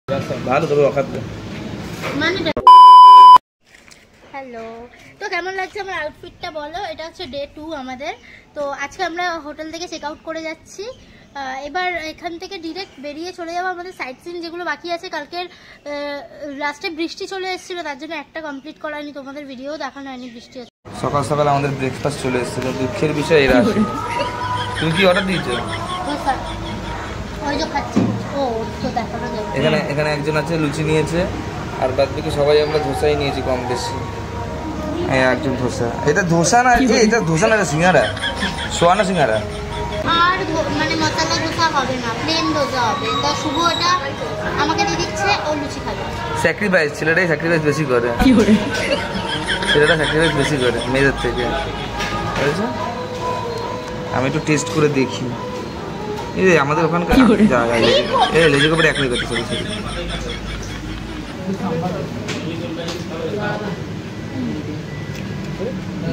ভালো তবে অখাদ্য মানে হ্যালো, তো কেমন লাগছে আমার আউটফিটটা বলো। এটা হচ্ছে ডে 2 আমাদের। তো আজকে আমরা হোটেল থেকে চেক আউট করে যাচ্ছি। এবার এখান থেকে ডিরেক্ট বেরিয়ে চলে যাবো আমাদের সাইট সিন যেগুলো বাকি আছে। কালকের লাস্টে বৃষ্টি চলে এসেছিলো, তার জন্য একটা কমপ্লিট করা হয়নি, তোমাদের ভিডিও দেখানো হয়নি বৃষ্টি হচ্ছে। সকাল সকাল আমাদের ব্রেকফাস্ট চলে এসেছিল, দুঃখের বিষয় এরা আসে। তুমি কি অর্ডার দিয়েছো? ওই যে খাচ্ছি। ও তো দেখানো যাবে। এখানে একজন আছে লুচি নিয়েছে, আর বাদ বাকি সবাই আমরা ধোসাই নিয়েছি কম বেশি। একজন ধোসা, এটা ধোসা না, এটা ধোসা না, এটা সিঙ্গারা, সোয়ানা সিঙ্গারা। আর মানে মশলা ধোসা হবে না, প্লেন ধোসা হবে। তো শুভ এটা আমাকে দিয়ে দিচ্ছে, ও লুচি খাবে। স্যাক্রিফাইস, ছেলেটাই স্যাক্রিফাইস বেশি করে। ছেলেটা স্যাক্রিফাইস বেশি করে মেয়েদের থেকে, বুঝেছো? আমি একটু টেস্ট করে দেখি। এই আমাদের ওখানকার লেজে করে একই করতে সরি সরি।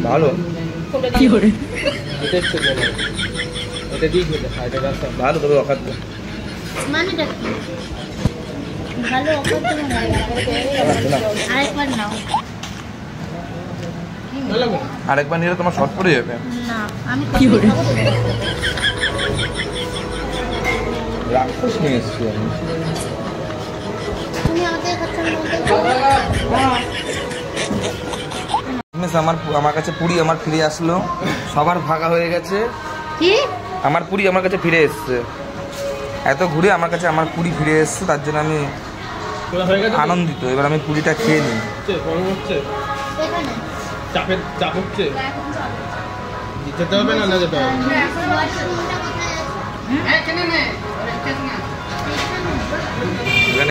ভালো ভালো তবে অখাদ্য মানে ভালো আরেকবার নাও। আরেকবার নিলে তোমার শর্ট পড়ে যাবে। না আমি কি করে রাক্ষস নিয়ে এসছি আমি। তুমি আমাদের আমার কাছে পুরি আমার ফিরে আসলো, সবার ভাগা হয়ে গেছে। কি আমার পুরি আমার কাছে ফিরে এসছে, এত ঘুরে আমার কাছে আমার পুরি ফিরে এসছে, তার জন্য আমি আনন্দিত। এবার আমি পুরিটা খেয়ে নিই। চাপ হচ্ছে, যেতে হবে না যেতে হবে।